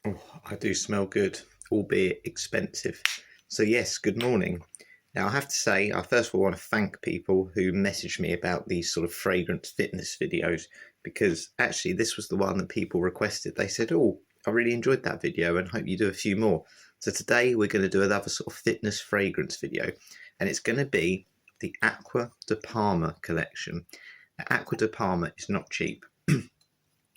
Oh, I do smell good, albeit expensive. So yes, good morning. Now I have to say, I first of all want to thank people who messaged me about these sort of fragrance fitness videos, because actually this was the one that people requested. They said, oh, I really enjoyed that video and hope you do a few more. So today we're going to do another sort of fitness fragrance video, and it's going to be the Acqua Di Parma collection. Now, Acqua Di Parma is not cheap.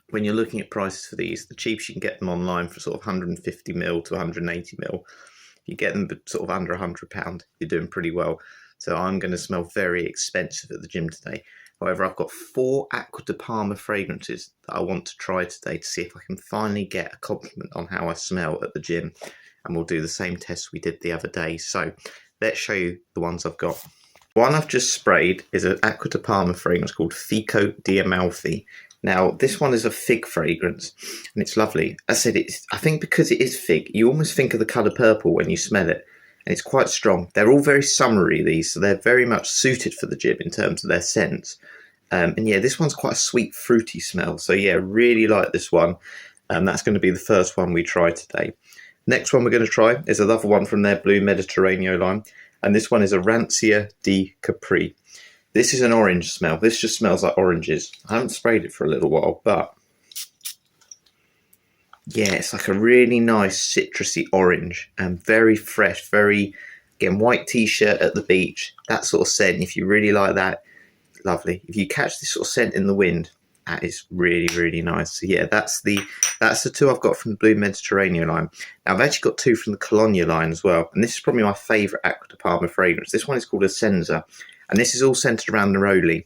When you're looking at prices for these, the cheapest you can get them online for sort of 150ml to 180ml. If you get them sort of under £100, you're doing pretty well. So I'm going to smell very expensive at the gym today. However, I've got 4 Acqua Di Parma fragrances that I want to try today to see if I can finally get a compliment on how I smell at the gym. And we'll do the same test we did the other day. So let's show you the ones I've got. One I've just sprayed is an Acqua Di Parma fragrance called Fico Di Amalfi. Now, this one is a fig fragrance, and it's lovely. I said, I think because it is fig, you almost think of the colour purple when you smell it, and it's quite strong. They're all very summery, these, so they're very much suited for the gym in terms of their scents. And yeah, this one's quite a sweet, fruity smell. So yeah, really like this one. That's going to be the first one we try today. Next one we're going to try is another one from their Blue Mediterraneo line, and this one is Arancia Di Capri. This is an orange smell. This just smells like oranges. I haven't sprayed it for a little while, but yeah, it's like a really nice citrusy orange and very fresh, very, again, white t-shirt at the beach, that sort of scent. If you really like that, lovely. If you catch this sort of scent in the wind, that is really, really nice. So yeah, that's the 2 I've got from the Blue Mediterranean line. Now I've actually got 2 from the Colonia line as well, and this is probably my favourite Acqua Di Parma fragrance. This one is called Essenza, and this is all centred around neroli.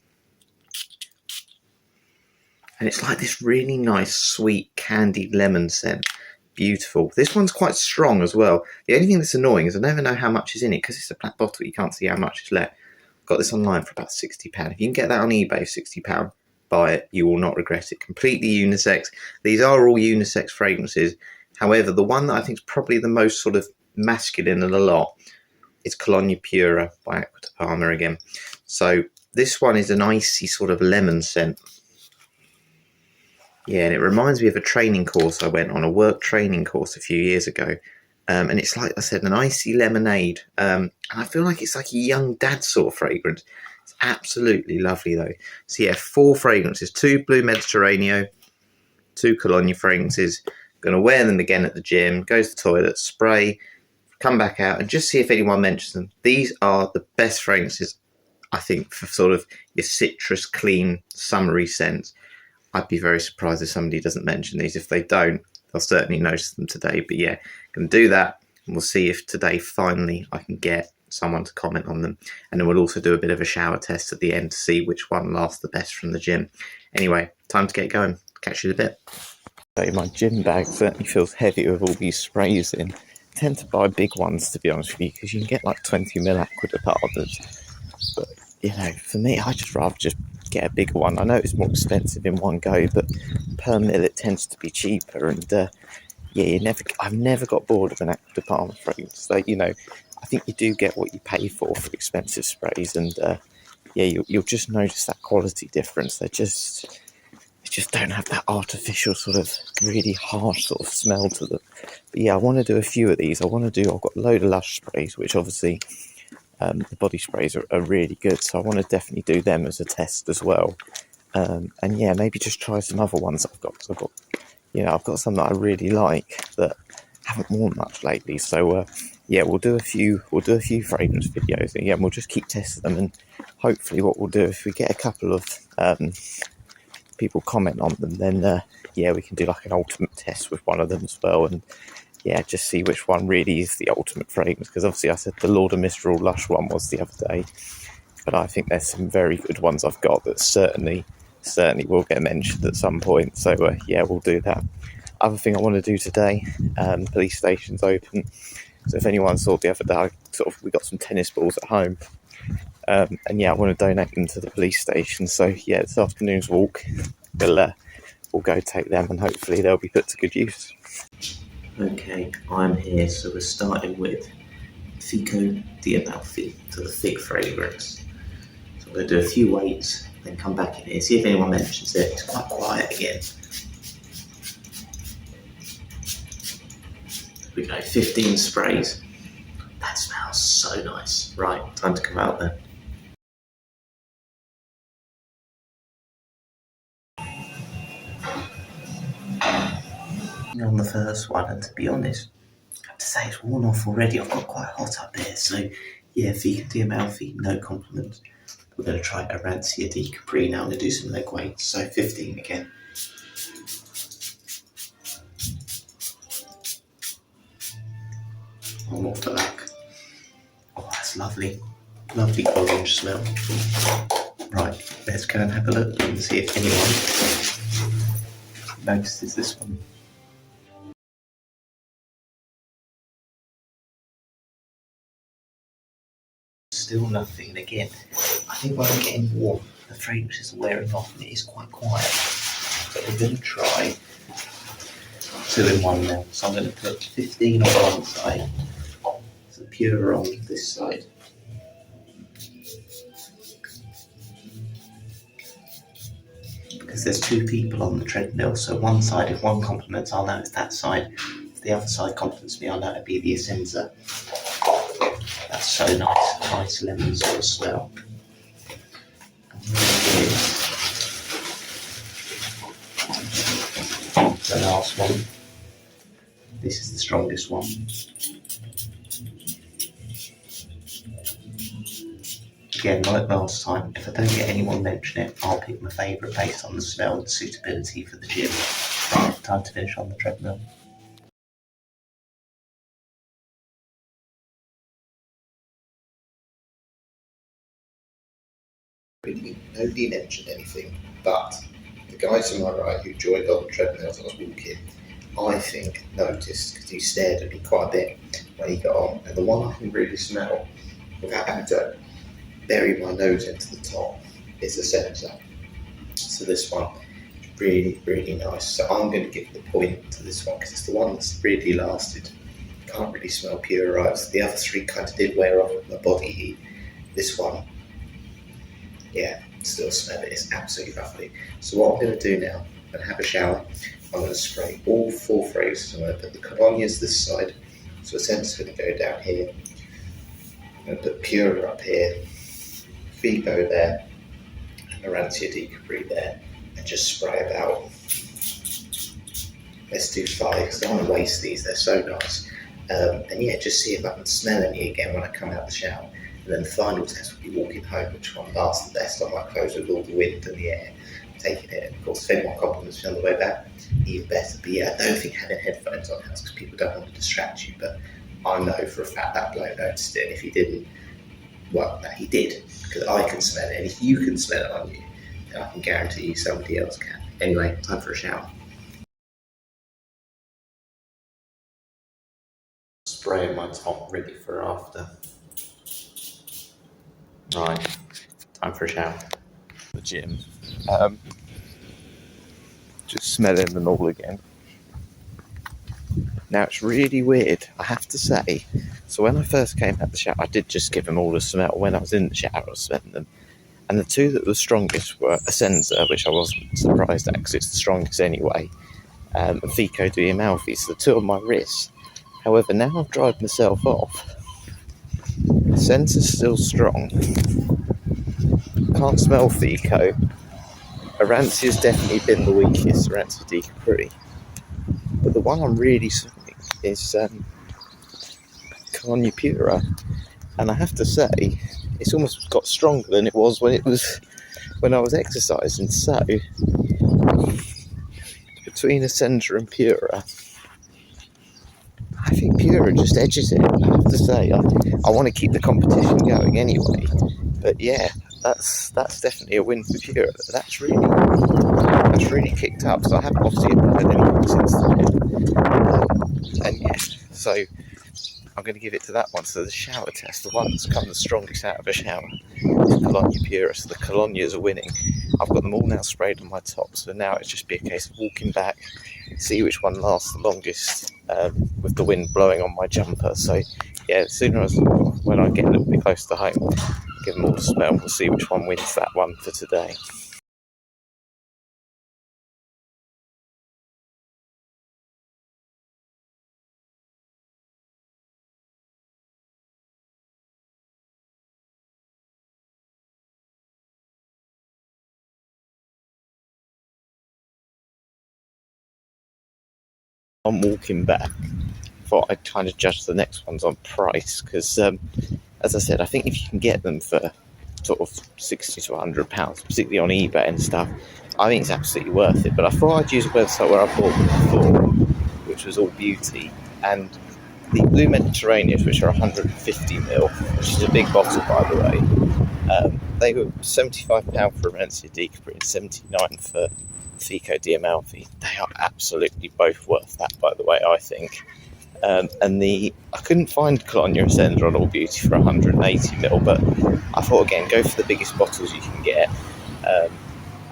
And it's like this really nice, sweet, candied lemon scent. Beautiful. This one's quite strong as well. The only thing that's annoying is I never know how much is in it, because it's a black bottle, you can't see how much is left. Got this online for about £60. If you can get that on eBay for £60, buy it. You will not regret it. Completely unisex. These are all unisex fragrances. However, the one that I think is probably the most sort of masculine of the lot is Colonia Pura by Acqua Di Parma again. So this one is an icy sort of lemon scent. Yeah, and it reminds me of a training course I went on, a work training course a few years ago. And it's like I said, an icy lemonade. And I feel like it's like a young dad sort of fragrance. It's absolutely lovely though. So yeah, 4 fragrances, 2 Blue Mediterraneo, 2 Colonia fragrances. Going to wear them again at the gym, go to the toilet, spray, come back out and just see if anyone mentions them. These are the best fragrances, I think, for sort of your citrus, clean, summery scents. I'd be very surprised if somebody doesn't mention these. If they don't, they'll certainly notice them today. But yeah, going to do that, and we'll see if today finally I can get someone to comment on them. And then we'll also do a bit of a shower test at the end to see which one lasts the best from the gym. Anyway, time to get going. Catch you in a bit. So my gym bag certainly feels heavy with all these sprays in. I tend to buy big ones, to be honest with you, because you can get like 20ml Acqua Di Parmas. But you know, for me, I just rather just get a bigger one. I know it's more expensive in one go, but per mil it tends to be cheaper. And yeah, I've never got bored of an Acqua Di Parma fragrance. So you know, I think you do get what you pay for expensive sprays, and yeah, you'll just notice that quality difference. They just don't have that artificial sort of really harsh sort of smell to them. But yeah, I want to do a few of these. I've got a load of Lush sprays, which obviously the body sprays are really good. So I want to definitely do them as a test as well. And yeah, maybe just try some other ones I've got. So I've got some that I really like that haven't worn much lately. So yeah, we'll do a few fragrance videos, and yeah, we'll just keep testing them. And hopefully, what we'll do, if we get a couple of people comment on them, then yeah, we can do like an ultimate test with one of them as well, and yeah, just see which one really is the ultimate fragrance. Because obviously I said the Lord of Mistral Lush one was the other day, but I think there's some very good ones I've got that certainly will get mentioned at some point. So yeah, we'll do that. Other thing I want to do today, police station's open, so if anyone saw the other day, we got some tennis balls at home. And yeah, I want to donate them to the police station. So yeah, this afternoon's walk, we'll go take them, and hopefully they'll be put to good use. Okay, I'm here, so we're starting with Fico Di Amalfi, so the fig fragrance. So I'm going to do a few weights, then come back in here, see if anyone mentions it. It's quite quiet again. we go, 15 sprays. That smells so nice. Right, time to come out then. On the first one, and to be honest, I have to say it's worn off already. I've got quite hot up there, so yeah, Fico Di Amalfi, no compliments. We're going to try Arancia Di Capri now. I'm going to do some leg weights, so 15 again. One more for back. Oh, that's lovely. Lovely orange smell. Right, let's go and have a look and see if anyone notices this one. Still nothing, and again, I think when I'm getting warm, the fragrances are wearing off and it is quite quiet. But we're going to try 2 in 1 now. So I'm going to put 15 on one side, so Pure on this side. Because there's 2 people on the treadmill, so one side, if one compliments, I'll know it's that side. If the other side compliments me, I'll know it'll be the Essenza. That's so nice, nice lemon sort of smell. And here is the last one. This is the strongest one. Again, like last time, if I don't get anyone mention it, I'll pick my favourite based on the smell and suitability for the gym. Right, time to finish on the treadmill. Nobody mentioned anything, but the guy to my right who joined on the treadmill as I was walking, I think noticed, because he stared at me quite a bit when he got on, and the one I can really smell without having to bury my nose into the top is the Essenza. So this one is really, really nice. So I'm going to give the point to this one because it's the one that's really lasted. Can't really smell Pure right. So the other 3 kind of did wear off with my body heat. This one, yeah, still smell it. It's absolutely lovely. So what I'm going to do now, I'm going to have a shower. I'm going to spray all 4 fragrances. I'm going to put the Colonias this side. So Essenza's going to go down here. I'm going to put Pure up here. Fico there, and Arancia Di Capri there, and just spray about. Let's do 5 because I don't want to waste these, they're so nice. And yeah, just see if I can smell any again when I come out the shower. And then the final test will be walking home, which one lasts the best on my clothes with all the wind and the air taking it. And of course, if anyone compliments me on the way back, even better. But yeah, I don't think having headphones on helps because people don't want to distract you. But I know for a fact that bloke noticed it, and if he didn't, well, no, he did, because I can smell it, and if you can smell it on you, then I can guarantee you somebody else can. Anyway, time for a shower. Spraying my top ready for after. Right, time for a shower. The gym. Just smelling them all again. Now it's really weird, I have to say. So when I first came out the shower, I did just give them all a smell. When I was in the shower, I was smelling them. And the 2 that were strongest were Essenza, which I wasn't surprised at because it's the strongest anyway, and Fico Di Amalfi, so the 2 on my wrist. However, now I've dried myself off, Essenza's still strong. Can't smell Fico. Arancia's definitely been the weakest, Arancia Di Capri. But the one I'm really smelling is Colonia Pura. And I have to say, it's almost got stronger than it was when I was exercising. So between Essenza and Pura, I think Pura just edges it. I have to say, I want to keep the competition going anyway. But yeah, that's definitely a win for Pura. That's really kicked up. So I haven't obviously had anything since then. And yeah, so I'm going to give it to that one. So the shower test, the one that's come the strongest out of a shower, is Colonia Pura. So the Colonias are winning. I've got them all now sprayed on my top, so now it's just be a case of walking back, see which one lasts the longest with the wind blowing on my jumper. So yeah, when I get a little bit close to home, give them all a smell. We'll see which one wins that one for today. I'm walking back. Thought I'd kind of judge the next ones on price because, as I said, I think if you can get them for sort of £60 to £100, particularly on eBay and stuff, I think it's absolutely worth it. But I thought I'd use a website where I bought them before, which was All Beauty, and the Blue Mediterraneans, which are 150ml, which is a big bottle by the way. They were £75 for Arancia Di Capri and £79 for Fico Di Amalfi. They are absolutely both worth that, by the way, I think. And I couldn't find Colonia Essenza on All Beauty for 180ml, but I thought again, go for the biggest bottles you can get.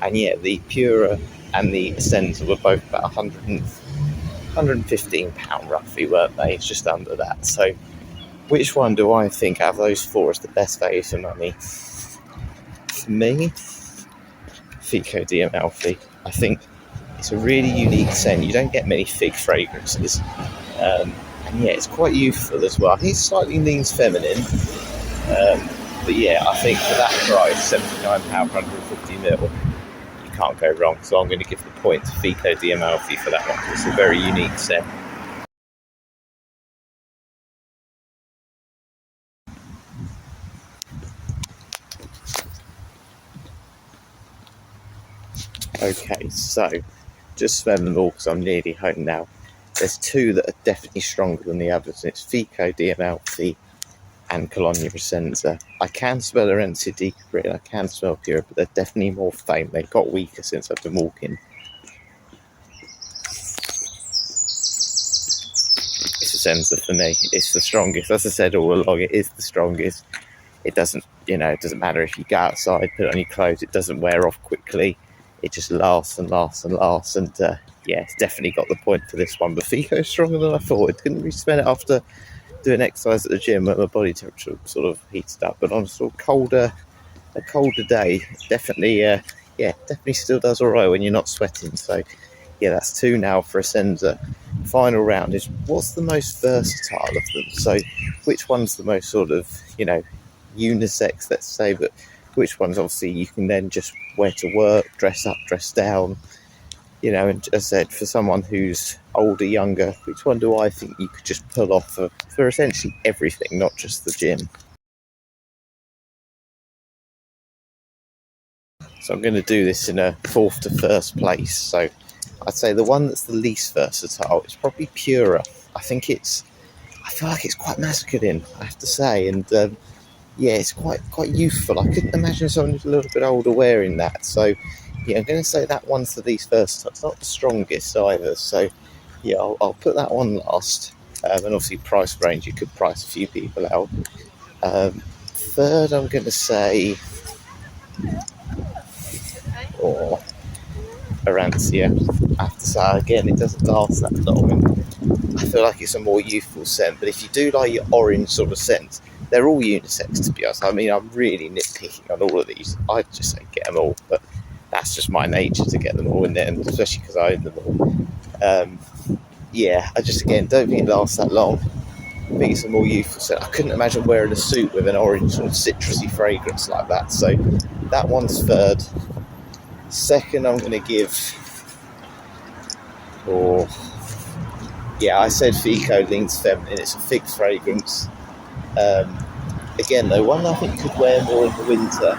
And yeah, the Pura and the Essenza were both about £115 roughly, weren't they? It's just under that. So which one do I think out of those four is the best value for money? For me, Fico Di Amalfi. I think it's a really unique scent. You don't get many fig fragrances. And yeah, it's quite youthful as well. I think it slightly leans feminine. But yeah, I think for that price, £79, 150ml, you can't go wrong. So I'm going to give the point to Fico Di Amalfi for that one. It's a very unique scent. Okay, so just smell them all because I'm nearly home now. There's two that are definitely stronger than the others, and it's Fico Di Amalfi and Colonia Essenza. I can smell Arancia Di Capri and I can smell Pura, but they're definitely more faint. They've got weaker since I've been walking. It's Essenza for me. It's the strongest. As I said all along, it is the strongest. It doesn't matter if you go outside, put it on your clothes, it doesn't wear off quickly. It just lasts and lasts and lasts, and yeah, it's definitely got the point for this one. But Fico's stronger than I thought. It couldn't really smell it after doing exercise at the gym when my body temperature sort of heated up. But on a sort of colder day, definitely, definitely still does all right when you're not sweating. So yeah, that's two now for Essenza. Final round is what's the most versatile of them? So which one's the most sort of unisex, let's say, but which ones obviously you can then just wear to work, dress up, dress down, and as I said, for someone who's older, younger, which one do I think you could just pull off for essentially everything, not just the gym? So I'm going to do this in a fourth to first place. So I'd say the one that's the least versatile is probably Pura. I feel like it's quite masculine, I have to say, and yeah, it's quite youthful. I couldn't imagine someone who's a little bit older wearing that. So yeah, I'm going to say that one's the least versatile. It's not the strongest either. So yeah, I'll put that one last. And obviously price range, you could price a few people out. Third, I'm going to say Arancia. I have to say, again, it doesn't last that long, and I feel like it's a more youthful scent. But if you do like your orange sort of scent, they're all unisex, to be honest. I mean, I'm really nitpicking on all of these. I'd just say get them all, but that's just my nature to get them all in there, and especially because I own them all. Yeah, I just, again, don't think it lasts that long. I think it's a more youthful scent. I couldn't imagine wearing a suit with an orange sort of citrusy fragrance like that. So that one's third. Second, I'm going to give, I said Fico leans feminine. It's a fig fragrance. Again, though, one I think you could wear more in the winter,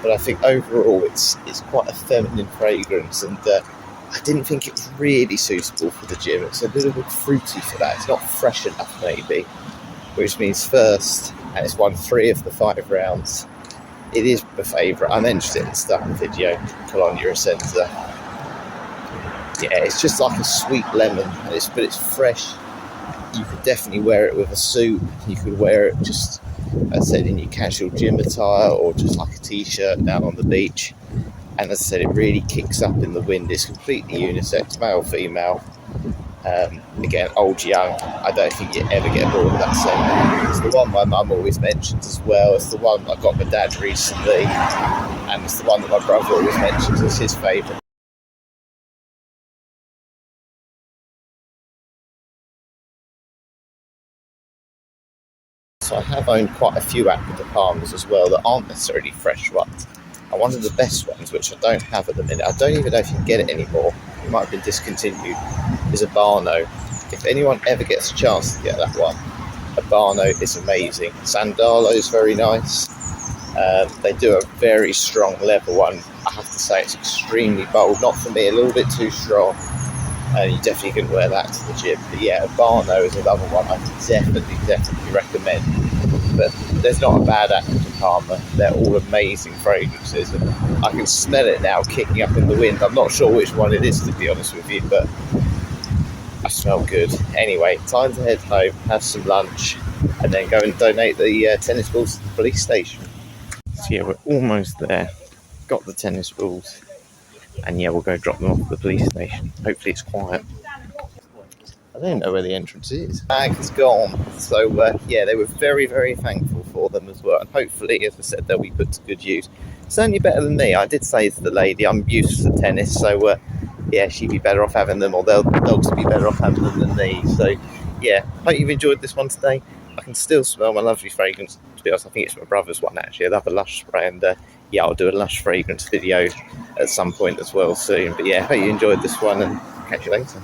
but I think overall it's quite a feminine fragrance, and I didn't think it was really suitable for the gym. It's a little bit fruity for that. It's not fresh enough, maybe, which means first, and it's won 3 of the 5 rounds. It is my favourite. I mentioned it in the start of the video, Colonia Essenza. Yeah, it's just like a sweet lemon, but it's fresh. You could definitely wear it with a suit. You could wear it just, as I said, in your casual gym attire, or just like a t-shirt down on the beach. And as I said, it really kicks up in the wind. It's completely unisex, male, female. Again, old, young. I don't think you ever get bored of that scent. It's the one my mum always mentions as well. It's the one I got my dad recently, and it's the one that my brother always mentions as his favourite. So I have owned quite a few Acqua Di Parmas as well that aren't necessarily fresh ones. And one of the best ones, which I don't have at the minute, I don't even know if you can get it anymore, it might have been discontinued, is Urbano. If anyone ever gets a chance to get that one, Urbano is amazing. Sandalo is very nice. They do a very strong leather one. I have to say it's extremely bold. Not for me, a little bit too strong. You definitely couldn't wear that to the gym. But yeah, Urbano is another one I definitely recommend. But there's not a bad Acqua Di Parma. They're all amazing fragrances, and I can smell it now kicking up in the wind. I'm not sure which one it is, to be honest with you, but I smell good. Anyway, time to head home, have some lunch, and then go and donate the tennis balls to the police station. So yeah, we're almost there. Got the tennis balls, and yeah, we'll go drop them off at the police station. Hopefully it's quiet. I don't know where the entrance is. Bag is gone. So yeah, they were very thankful for them as well. And hopefully, as I said, they'll be put to good use. Certainly better than me. I did say to the lady, I'm used to tennis, so yeah, she'd be better off having them, or they'll just be better off having them than me. So yeah, hope you've enjoyed this one today. I can still smell my lovely fragrance. To be honest, I think it's my brother's one actually. I love a Lush spray, and yeah, I'll do a Lush fragrance video at some point as well soon. But yeah, hope you enjoyed this one, and catch you later.